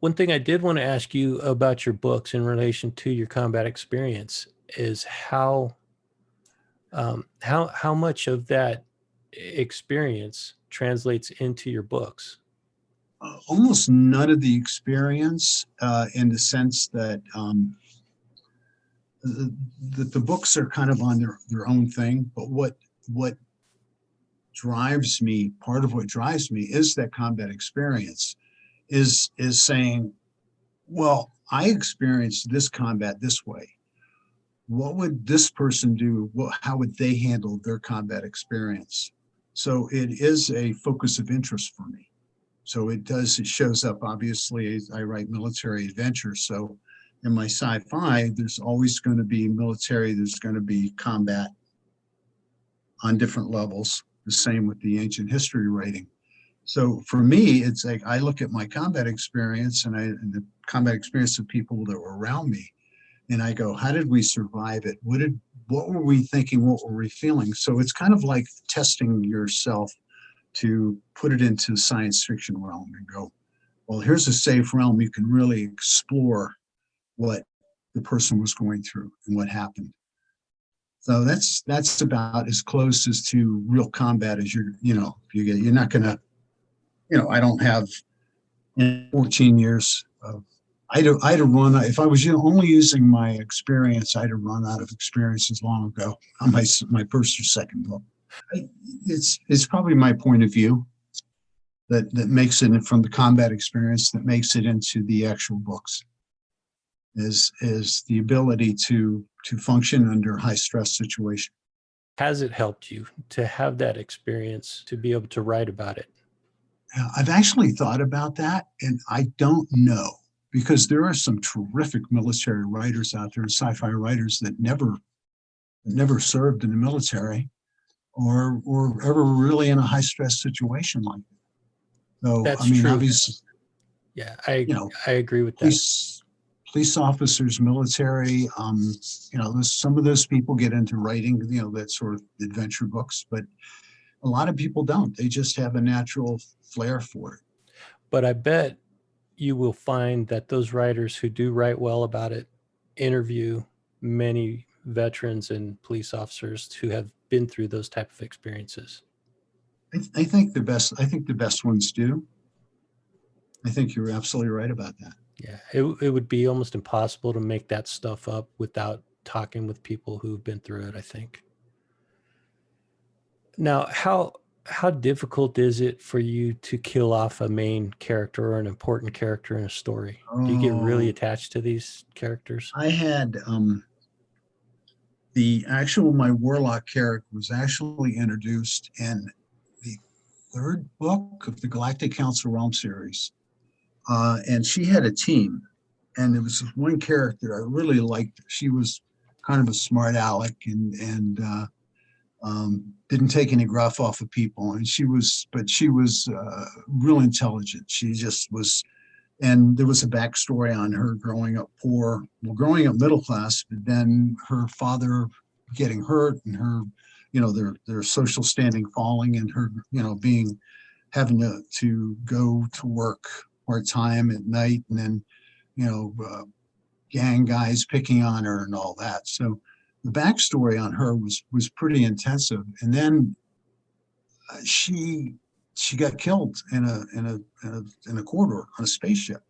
One thing I did want to ask you about your books in relation to your combat experience is how much of that experience translates into your books. Almost none of the experience, in the sense that the books are kind of on their own thing. But what drives me, part of what drives me, is that combat experience. Is saying, well, I experienced this combat this way. What would this person do? How would they handle their combat experience? So it is a focus of interest for me. So it shows up, obviously, as I write military adventure. So in my sci-fi, there's always going to be military, there's going to be combat on different levels. The same with the ancient history writing. So for me, it's like I look at my combat experience and the combat experience of people that were around me, and I go, how did we survive it? What were we thinking? What were we feeling? So it's kind of like testing yourself to put it into science fiction realm and go, well, here's a safe realm. You can really explore what the person was going through and what happened. So that's about as close as to real combat as you're not gonna, I don't have 14 years of, I'd have run, if I was only using my experience, I'd have run out of experiences long ago on my first or second book. It's probably my point of view that makes it from the combat experience, that makes it into the actual books, is the ability to function under high stress situation. Has it helped you to have that experience to be able to write about it? I've actually thought about that, and I don't know, because there are some terrific military writers out there, sci-fi writers that never served in the military or ever really in a high stress situation like that. So That's I mean, true. obviously, Yeah, I agree with that. Police officers, military, some of those people get into writing, that sort of adventure books, but a lot of people don't. They just have a natural flair for it. But I bet you will find that those writers who do write well about it interview many veterans and police officers who have been through those type of experiences. I think the best ones do. I think you're absolutely right about that. Yeah, it would be almost impossible to make that stuff up without talking with people who've been through it, I think. Now, how difficult is it for you to kill off a main character or an important character in a story? Do you get really Oh, attached to these characters? I had my warlock character was actually introduced in the third book of the Galactic Council Realm series, and she had a team, and there was this one character I really liked. She was kind of a smart aleck and didn't take any gruff off of people, and she was real intelligent. She just was. And there was a backstory on her growing up poor, growing up middle class, but then her father getting hurt and her, their social standing falling, and her, having to go to work part time at night, and then, gang guys picking on her and all that. So the backstory on her was pretty intensive. And then she got killed in a corridor on a spaceship.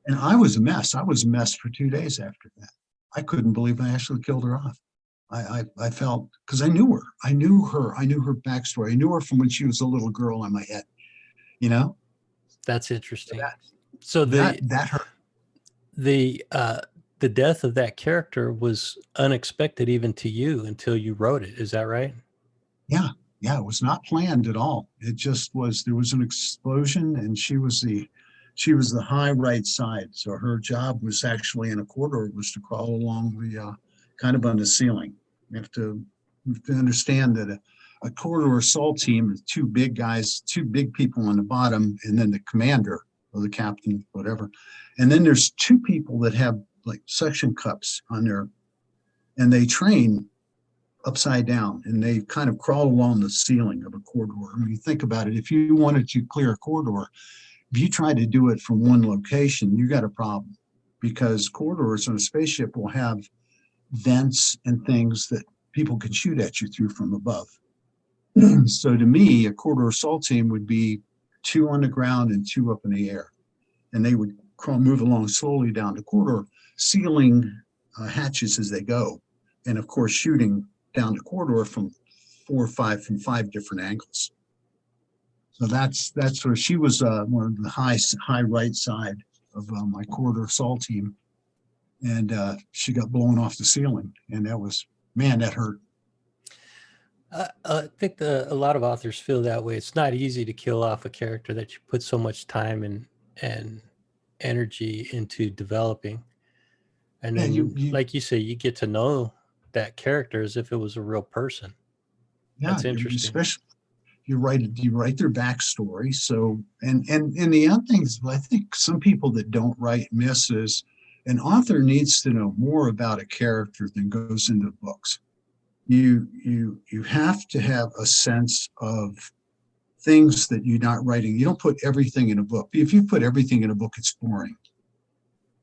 And I was a mess. I was a mess for 2 days after that. I couldn't believe I actually killed her off. I felt, because I knew her. I knew her backstory. I knew her from when she was a little girl on my head, you know? That's interesting. That So that hurt. the death of that character was unexpected even to you until you wrote it. Is that right? Yeah. Yeah. It was not planned at all. It just was, there was an explosion, and she was the high right side. So her job was actually in a corridor, was to crawl along the kind of on the ceiling. You have to understand that a corridor assault team is two big guys, two big people on the bottom, and then the commander or the captain, whatever. And then there's two people that have like suction cups on their, and they train upside down, and they kind of crawl along the ceiling of a corridor. I mean, think about it. If you wanted to clear a corridor, if you try to do it from one location, you got a problem, because corridors on a spaceship will have vents and things that people can shoot at you through from above. So to me, a corridor assault team would be two on the ground and two up in the air, and they would move along slowly down the corridor, sealing hatches as they go, and of course shooting down the corridor from five different angles. So that's where she was, one of the high right side of my corridor assault team, and she got blown off the ceiling, and that was, man, that hurt. I think a lot of authors feel that way. It's not easy to kill off a character that you put so much time and energy into developing. And Yeah, then, like you say, you get to know that character as if it was a real person. yeah, That's interesting. especially you write their backstory. So, and the other things I think some people that don't write miss is an author needs to know more about a character than goes into the books. You have to have a sense of things that you're not writing. You don't put everything in a book. If you put everything in a book, it's boring,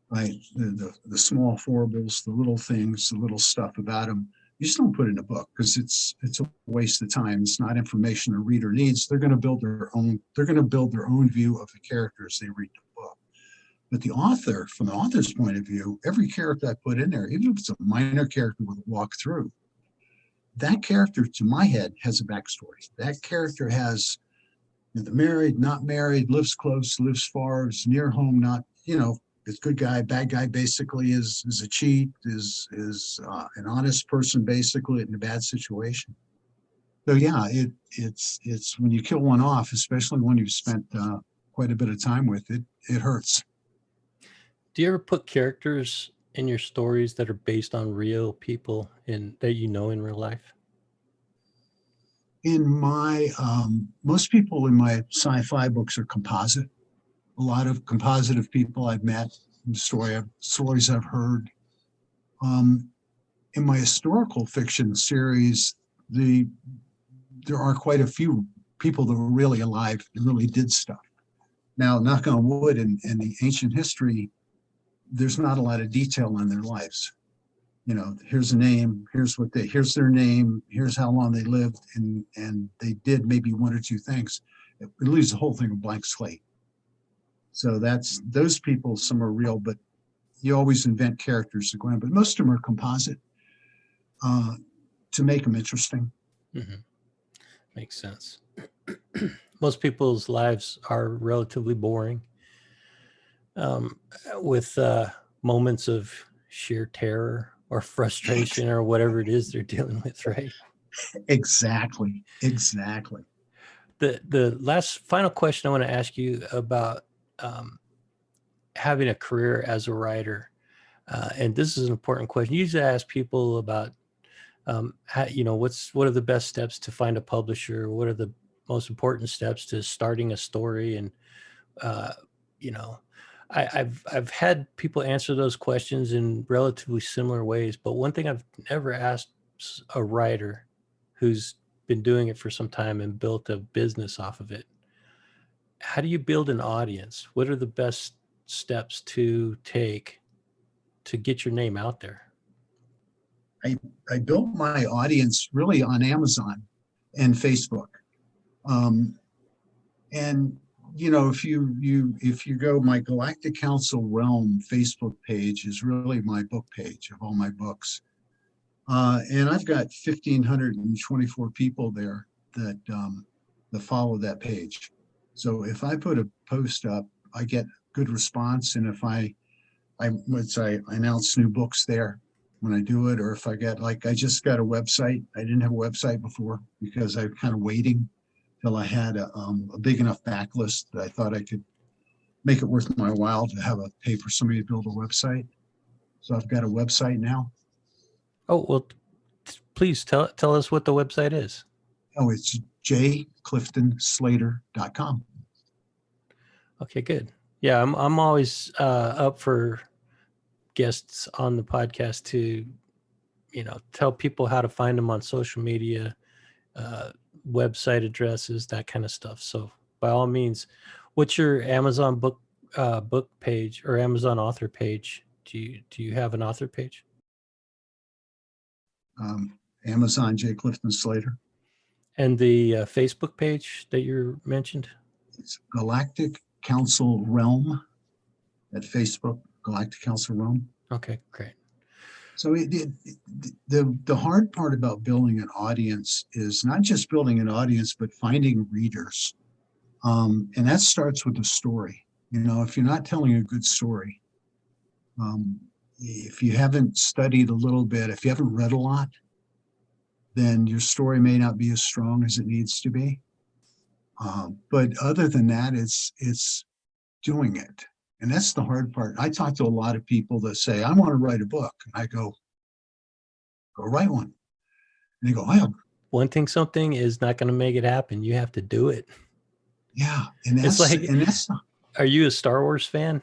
right? The small foibles, the little things, the little stuff about them. You just don't put it in a book because it's a waste of time. It's not information a reader needs. They're going to build their own. They're going to build their own view of the characters they read the book. But the author, from the author's point of view, every character I put in there, even if it's a minor character with a walkthrough, that character, to my head, has a backstory. That character has married, not married, lives close, lives far, is near home, not, is good guy, bad guy, basically is a cheat, is an honest person, basically in a bad situation. So yeah, it's when you kill one off, especially when you've spent quite a bit of time with it, it hurts. Do you ever put characters in your stories that are based on real people in that you know in real life? In my most people in my sci-fi books are composite. A lot of composite of people I've met, stories I've heard. Um, in my historical fiction series, there are quite a few people that were really alive and really did stuff. Now, knock on wood, in the ancient history, there's not a lot of detail on their lives. Here's a name, here's their name, here's how long they lived, and they did maybe one or two things. It leaves the whole thing a blank slate. So that's those people. Some are real, but you always invent characters to go in. But most of them are composite uh, to make them interesting. Mm-hmm. Makes sense. Most people's lives are relatively boring, um, with moments of sheer terror or frustration or whatever it is they're dealing with, right? Exactly. Exactly. The last final question I want to ask you about, um, having a career as a writer, and this is an important question. You usually ask people about, how, what are the best steps to find a publisher? What are the most important steps to starting a story? And uh, you know, I've had people answer those questions in relatively similar ways, but one thing I've never asked a writer who's been doing it for some time and built a business off of it: how do you build an audience? What are the best steps to take to get your name out there? I, I built my audience really on Amazon and Facebook. Um, and if you go, my Galactic Council Realm Facebook page is really my book page of all my books. And I've got 1,524 people there that follow that page. So if I put a post up, I get good response. And if I would say I announce new books there when I do it, or if I get, like, I just got a website. I didn't have a website before because I'm kind of waiting till I had a big enough backlist that I thought I could make it worth my while to pay for somebody to build a website. So I've got a website now. Oh, well, please tell us what the website is. Oh, it's jcliftonslater.com. Okay, good. Yeah, I'm always up for guests on the podcast to, tell people how to find them on social media, uh, website addresses, that kind of stuff. So by all means, what's your Amazon book page or Amazon author page? Do you have an author page? Amazon J. Clifton Slater. And the Facebook page that you mentioned? It's Galactic Council Realm at Facebook, Galactic Council Realm. Okay, great. So the hard part about building an audience is not just building an audience, but finding readers. And that starts with the story. If you're not telling a good story, if you haven't studied a little bit, if you haven't read a lot, then your story may not be as strong as it needs to be. But other than that, it's doing it. And that's the hard part. I talk to a lot of people that say, I want to write a book. And I go write one. And they go, oh, Wanting something is not going to make it happen. You have to do it. yeah. And It's like, are you a Star Wars fan?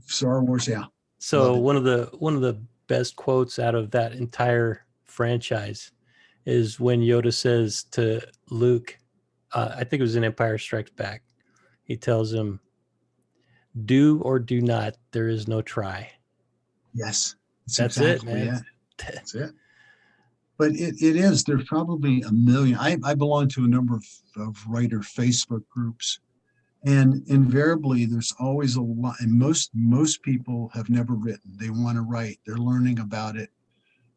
Star Wars, yeah. So one of the best quotes out of that entire franchise is when Yoda says to Luke, I think it was in Empire Strikes Back, he tells him, "Do or do not, there is no try." Yes, that's exactly it, man. That's it. But it is, there's probably a million. I belong to a number of writer Facebook groups, and invariably there's always a lot, and most people have never written. They want to write, they're learning about it.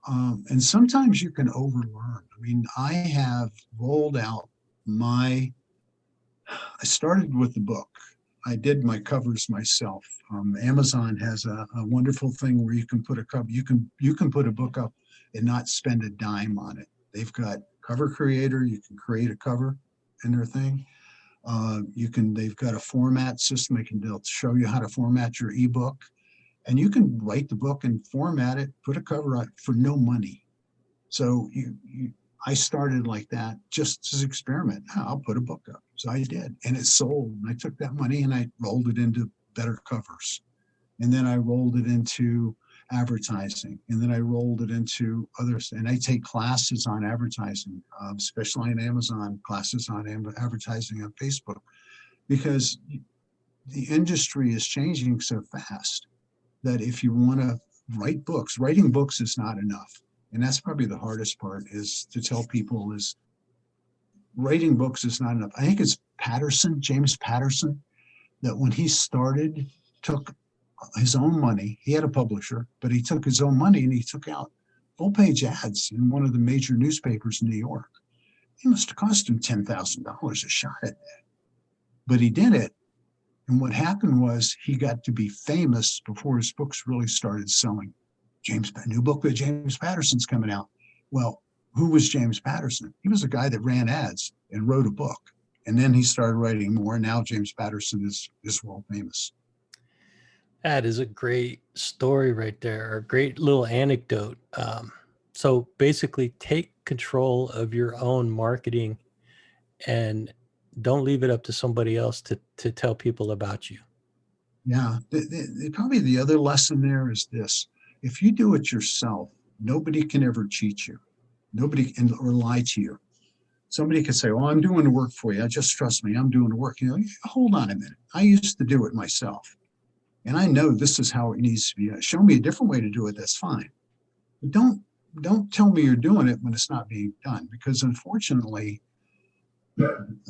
And sometimes you can overlearn. I mean, I have rolled out I started with the book. I did my covers myself. Amazon has a wonderful thing where you can put a cover, you can put a book up and not spend a dime on it. They've got Cover Creator, you can create a cover in their thing. They've got a format system. They'll show you how to format your ebook, and you can write the book and format it, put a cover on for no money. So I started like that, just as an experiment. I'll put a book up. So I did, and it sold. And I took that money and I rolled it into better covers. And then I rolled it into advertising. And then I rolled it into others. And I take classes on advertising, especially on Amazon, classes on advertising on Facebook, because the industry is changing so fast that if you want to write books, writing books is not enough. And that's probably the hardest part, is to tell people is writing books is not enough. I think it's James Patterson, that when he started, took his own money. He had a publisher, but he took his own money and he took out full-page ads in one of the major newspapers in New York. It must have cost him $10,000 a shot at that. But he did it. And what happened was he got to be famous before his books really started selling. A new book by James Patterson's coming out. Well, who was James Patterson? He was a guy that ran ads and wrote a book. And then he started writing more. Now James Patterson is world famous. That is a great story right there, a great little anecdote. So basically, take control of your own marketing and don't leave it up to somebody else to tell people about you. Yeah, probably the other lesson there is this. If you do it yourself, nobody can ever cheat you. Nobody can or lie to you. Somebody could say, well, I'm doing the work for you. Just trust me, I'm doing the work. Hold on a minute. I used to do it myself. And I know this is how it needs to be. Show me a different way to do it, that's fine. But don't tell me you're doing it when it's not being done, because unfortunately,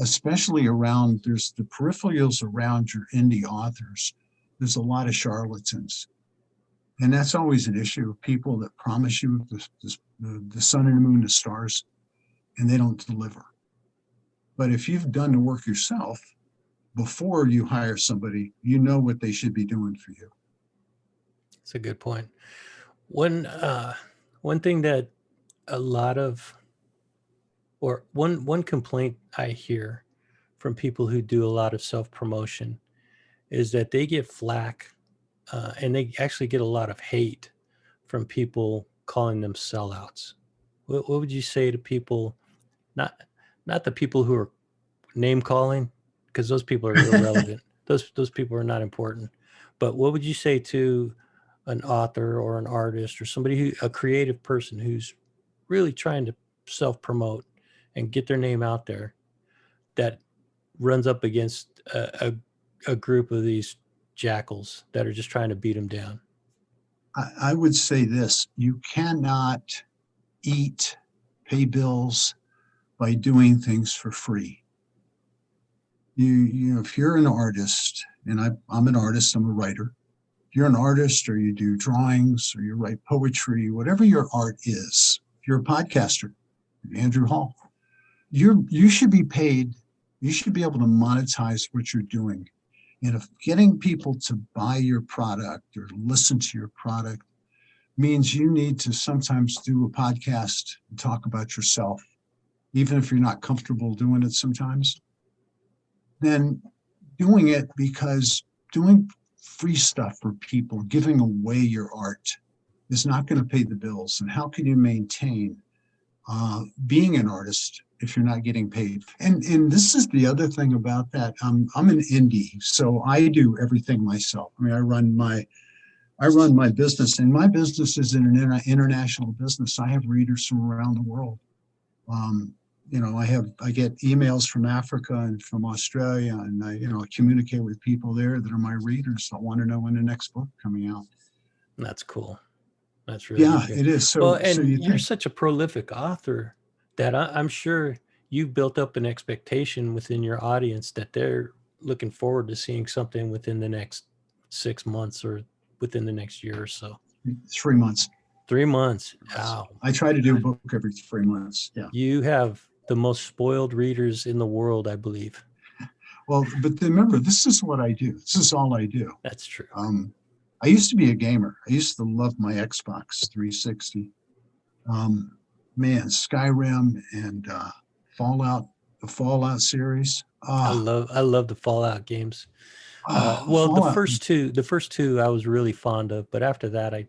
especially there's the peripherals around your indie authors, there's a lot of charlatans. And that's always an issue of people that promise you the sun and the moon, the stars, and they don't deliver. But if you've done the work yourself, before you hire somebody, you know what they should be doing for you. That's a good point. One thing that a lot of, or one complaint I hear from people who do a lot of self-promotion is that they get flack and they actually get a lot of hate from people calling them sellouts. What would you say to people, not the people who are name calling, because those people are irrelevant. Those people are not important. But what would you say to an author or an artist or somebody a creative person who's really trying to self-promote and get their name out there, that runs up against a group of these jackals that are just trying to beat them down? I would say this: you cannot pay bills by doing things for free. If you're an artist, and I'm an artist, I'm a writer. If you're an artist, or you do drawings, or you write poetry, whatever your art is, if you're a podcaster, Andrew Hall, you should be paid. You should be able to monetize what you're doing. And if getting people to buy your product or listen to your product, means you need to sometimes do a podcast and talk about yourself, even if you're not comfortable doing it sometimes, then doing it because doing free stuff for people, giving away your art is not going to pay the bills. And how can you maintain being an artist if you're not getting paid? And this is the other thing about that. I'm an indie, so I do everything myself. I mean, I run my business, and my business is an international business. I have readers from around the world. I get emails from Africa and from Australia, and I communicate with people there that are my readers that want to know when the next book coming out. That's cool. That's really Yeah, good. it is. Well, So and you you're think, such a prolific author that I'm sure you've built up an expectation within your audience that they're looking forward to seeing something within the next 6 months or within the next year or so. 3 months. 3 months. Wow. I try to do a book every 3 months. Yeah. You have the most spoiled readers in the world, I believe. Well, but remember, this is what I do. This is all I do. That's true. I used to be a gamer. I used to love my Xbox 360. Man, Skyrim and Fallout, the Fallout series. I love the Fallout games. Well, Fallout. the first two I was really fond of, but after that I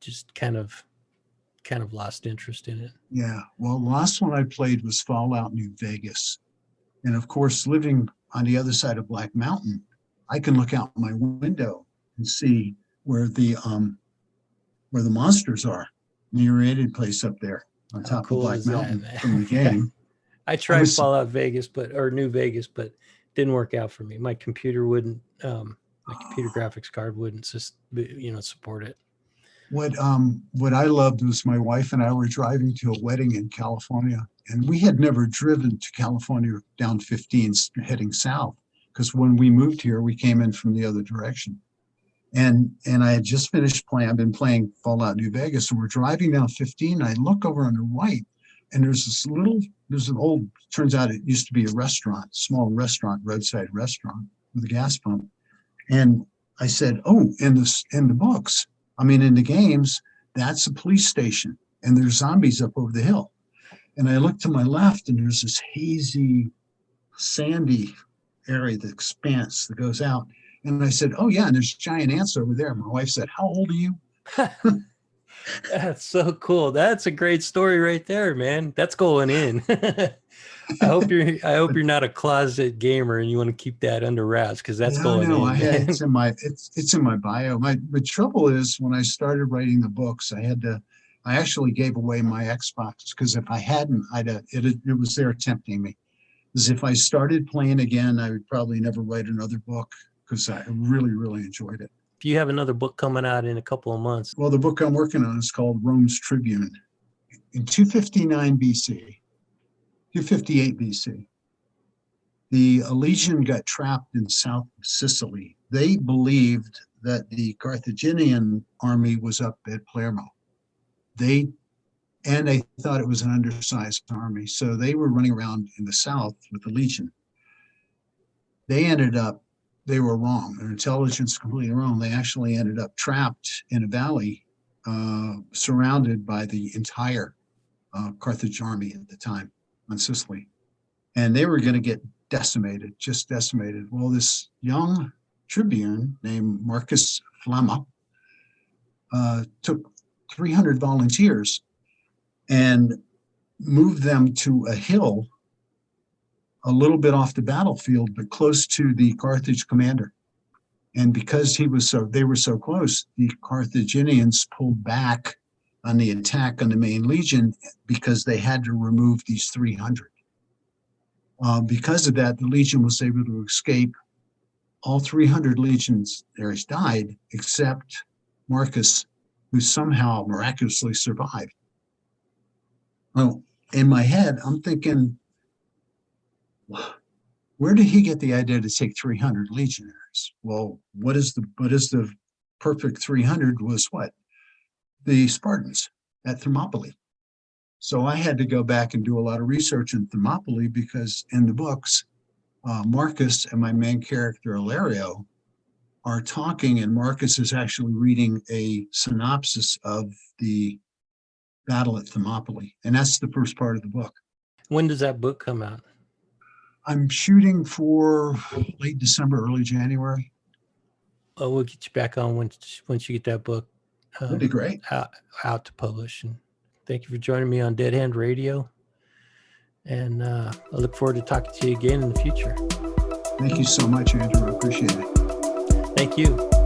just kind of lost interest in it. Yeah. Well, the last one I played was Fallout New Vegas. And of course, living on the other side of Black Mountain, I can look out my window and see where the monsters are. The rated place up there on top of Black Mountain from the game. I tried Fallout Vegas, or New Vegas, but didn't work out for me. My computer wouldn't. My computer graphics card wouldn't support it. What I loved was my wife and I were driving to a wedding in California, and we had never driven to California down 15 heading south, because when we moved here, we came in from the other direction. And I had just finished playing. I've been playing Fallout New Vegas, and we're driving down 15. I look over on the right, and there's an old. Turns out it used to be a restaurant, small restaurant, roadside restaurant with a gas pump. And I said, "Oh, in the books, I mean, in the games, that's a police station, and there's zombies up over the hill." And I look to my left, and there's this hazy, sandy area, the expanse that goes out. And I said, "Oh yeah, and there's giant ants over there." My wife said, "How old are you?" That's so cool. That's a great story right there, man. That's going in. I hope you're not a closet gamer and you want to keep that under wraps, because that's going in. It's in my bio. The trouble is, when I started writing the books, I actually gave away my Xbox, because if I hadn't, it was there tempting me. Because if I started playing again, I would probably never write another book, because I really, really enjoyed it. If you have another book coming out in a couple of months. Well, the book I'm working on is called Rome's Tribune. In 259 BC, 258 BC, the Legion got trapped in South Sicily. They believed that the Carthaginian army was up at Palermo. They thought it was an undersized army, so they were running around in the south with the Legion. They were wrong. Their intelligence completely wrong. They actually ended up trapped in a valley, surrounded by the entire Carthage army at the time on Sicily. And they were going to get decimated, just decimated. Well, this young tribune named Marcus Flamma took 300 volunteers and moved them to a hill a little bit off the battlefield, but close to the Carthage commander. And because they were so close, the Carthaginians pulled back on the attack on the main legion, because they had to remove these 300. Because of that, the legion was able to escape. All 300 legionaries died, except Marcus, who somehow miraculously survived. Well, in my head, I'm thinking, where did he get the idea to take 300 legionaries? Well, what is the perfect 300 was what? The Spartans at Thermopylae. So I had to go back and do a lot of research in Thermopylae, because in the books, Marcus and my main character, Ilario, are talking, and Marcus is actually reading a synopsis of the battle at Thermopylae, and that's the first part of the book. When does that book come out? I'm shooting for late December, early January. Oh, we'll get you back on once you get that book That'd be great. out to publish. And thank you for joining me on Dead Hand Radio. And I look forward to talking to you again in the future. Thank you so much, Andrew. I appreciate it. Thank you.